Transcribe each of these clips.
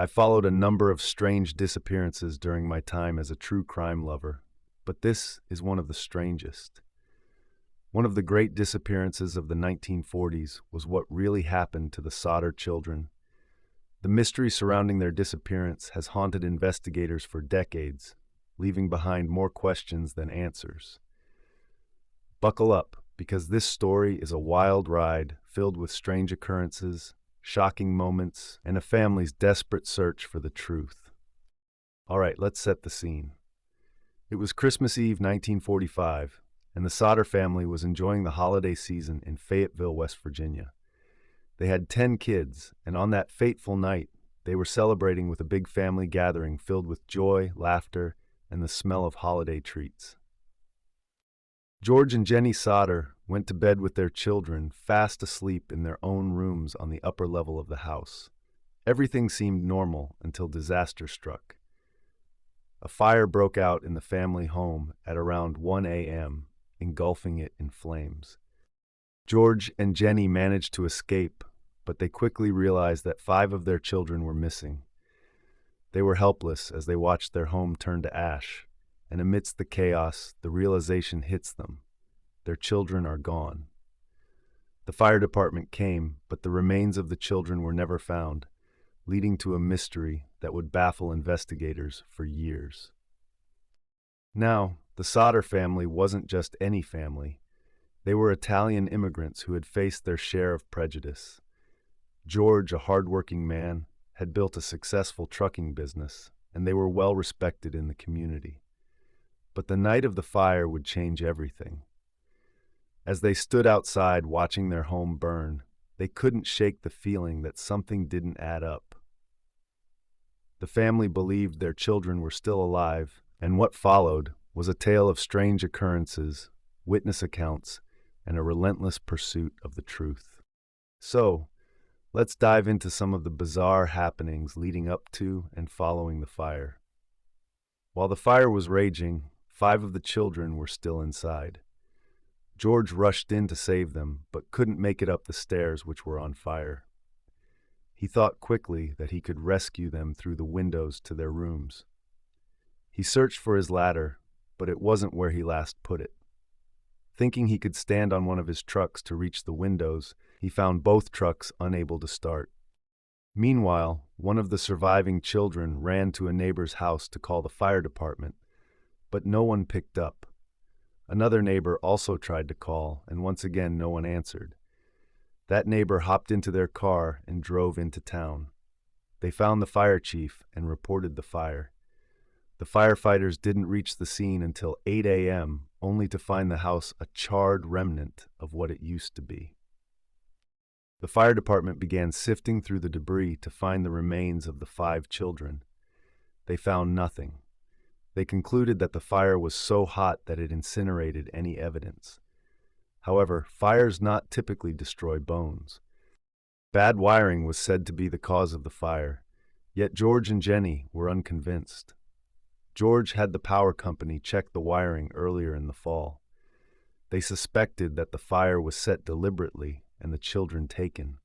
I followed a number of strange disappearances during my time as a true crime lover, but this is one of the strangest. One of the great disappearances of the 1940s was what really happened to the Sodder children. The mystery surrounding their disappearance has haunted investigators for decades, leaving behind more questions than answers. Buckle up, because this story is a wild ride filled with strange occurrences, shocking moments, and a family's desperate search for the truth. All right, let's set the scene. It was Christmas Eve 1945, and the Sodder family was enjoying the holiday season in Fayetteville, West Virginia. They had 10 kids, and on that fateful night, they were celebrating with a big family gathering filled with joy, laughter, and the smell of holiday treats. George and Jennie Sodder went to bed with their children fast asleep in their own rooms on the upper level of the house. Everything seemed normal until disaster struck. A fire broke out in the family home at around 1 a.m., engulfing it in flames. George and Jennie managed to escape, but they quickly realized that 5 of their children were missing. They were helpless as they watched their home turn to ash, and amidst the chaos, the realization hits them. Their children are gone. The fire department came, but the remains of the children were never found, leading to a mystery that would baffle investigators for years. Now, the Sodder family wasn't just any family. They were Italian immigrants who had faced their share of prejudice. George, a hardworking man, had built a successful trucking business, and they were well respected in the community. But the night of the fire would change everything. As they stood outside watching their home burn, they couldn't shake the feeling that something didn't add up. The family believed their children were still alive, and what followed was a tale of strange occurrences, witness accounts, and a relentless pursuit of the truth. So, let's dive into some of the bizarre happenings leading up to and following the fire. While the fire was raging, 5 of the children were still inside. George rushed in to save them, but couldn't make it up the stairs, which were on fire. He thought quickly that he could rescue them through the windows to their rooms. He searched for his ladder, but it wasn't where he last put it. Thinking he could stand on one of his trucks to reach the windows, he found both trucks unable to start. Meanwhile, one of the surviving children ran to a neighbor's house to call the fire department, but no one picked up. Another neighbor also tried to call, and once again no one answered. That neighbor hopped into their car and drove into town. They found the fire chief and reported the fire. The firefighters didn't reach the scene until 8 a.m., only to find the house a charred remnant of what it used to be. The fire department began sifting through the debris to find the remains of the 5 children. They found nothing. They concluded that the fire was so hot that it incinerated any evidence. However, fires not typically destroy bones. Bad wiring was said to be the cause of the fire, yet George and Jennie were unconvinced. George had the power company check the wiring earlier in the fall. They suspected that the fire was set deliberately and the children taken.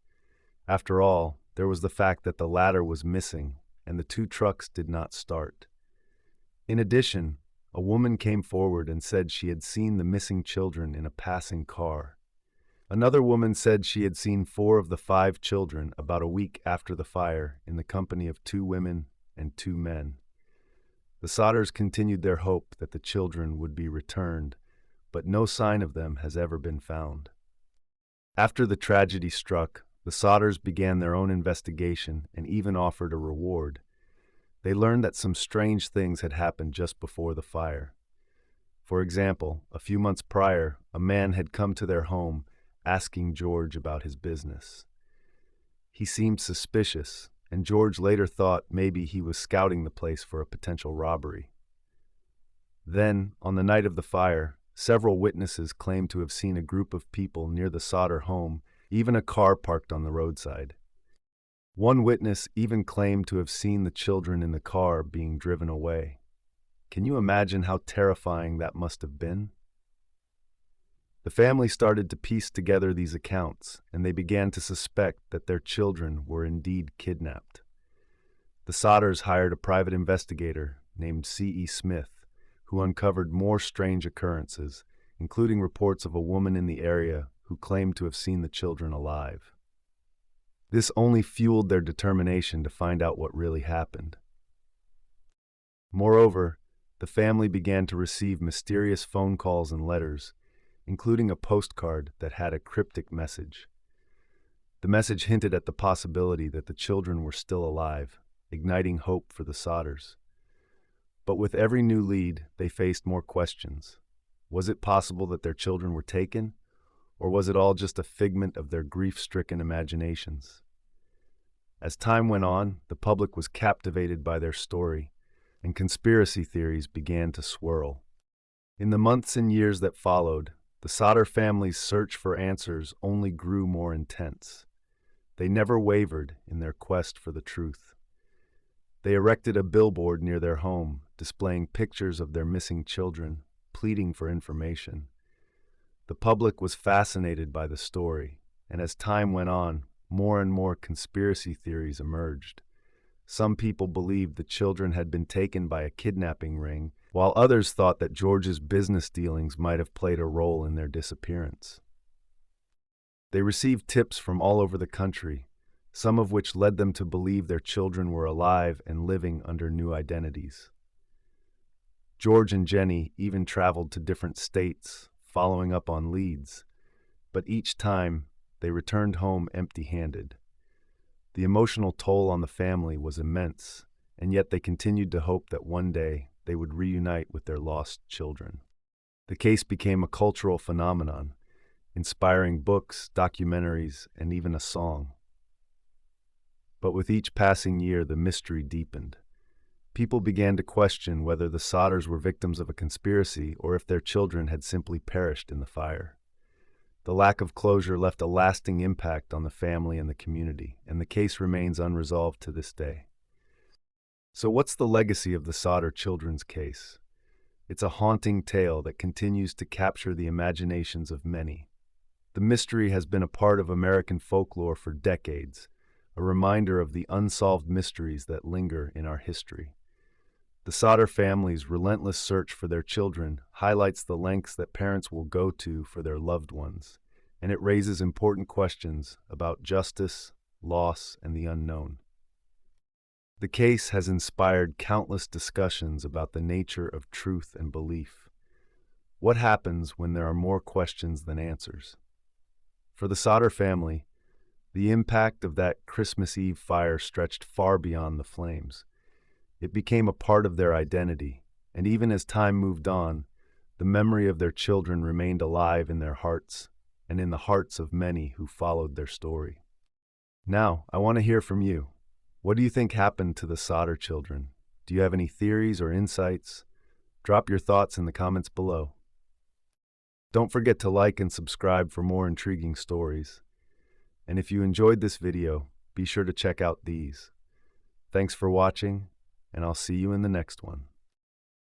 After all, there was the fact that the ladder was missing and the 2 trucks did not start. In addition, a woman came forward and said she had seen the missing children in a passing car. Another woman said she had seen 4 of the 5 children about a week after the fire in the company of 2 women and 2 men. The Sodders continued their hope that the children would be returned, but no sign of them has ever been found. After the tragedy struck, the Sodders began their own investigation and even offered a reward. They learned that some strange things had happened just before the fire. For example, a few months prior, a man had come to their home asking George about his business. He seemed suspicious, and George later thought maybe he was scouting the place for a potential robbery. Then, on the night of the fire, several witnesses claimed to have seen a group of people near the Sodder home, even a car parked on the roadside. One witness even claimed to have seen the children in the car being driven away. Can you imagine how terrifying that must have been? The family started to piece together these accounts, and they began to suspect that their children were indeed kidnapped. The Sodders hired a private investigator named C.E. Smith, who uncovered more strange occurrences, including reports of a woman in the area who claimed to have seen the children alive. This only fueled their determination to find out what really happened. Moreover, the family began to receive mysterious phone calls and letters, including a postcard that had a cryptic message. The message hinted at the possibility that the children were still alive, igniting hope for the Sodders. But with every new lead, they faced more questions. Was it possible that their children were taken, or was it all just a figment of their grief-stricken imaginations? As time went on, the public was captivated by their story, and conspiracy theories began to swirl. In the months and years that followed, the Sodder family's search for answers only grew more intense. They never wavered in their quest for the truth. They erected a billboard near their home, displaying pictures of their missing children, pleading for information. The public was fascinated by the story, and as time went on, more and more conspiracy theories emerged. Some people believed the children had been taken by a kidnapping ring, while others thought that George's business dealings might have played a role in their disappearance. They received tips from all over the country, some of which led them to believe their children were alive and living under new identities. George and Jennie even traveled to different states, following up on leads, but each time they returned home empty-handed. The emotional toll on the family was immense, and yet they continued to hope that one day they would reunite with their lost children. The case became a cultural phenomenon, inspiring books, documentaries, and even a song. But with each passing year, the mystery deepened. People began to question whether the Sodders were victims of a conspiracy or if their children had simply perished in the fire. The lack of closure left a lasting impact on the family and the community, and the case remains unresolved to this day. So what's the legacy of the Sodder children's case? It's a haunting tale that continues to capture the imaginations of many. The mystery has been a part of American folklore for decades, a reminder of the unsolved mysteries that linger in our history. The Sodder family's relentless search for their children highlights the lengths that parents will go to for their loved ones, and it raises important questions about justice, loss, and the unknown. The case has inspired countless discussions about the nature of truth and belief. What happens when there are more questions than answers? For the Sodder family, the impact of that Christmas Eve fire stretched far beyond the flames. It became a part of their identity, and even as time moved on, the memory of their children remained alive in their hearts and in the hearts of many who followed their story. Now, I want to hear from you. What do you think happened to the Sodder children? Do you have any theories or insights? Drop your thoughts in the comments below. Don't forget to like and subscribe for more intriguing stories. And if you enjoyed this video, be sure to check out these. Thanks for watching, and I'll see you in the next one.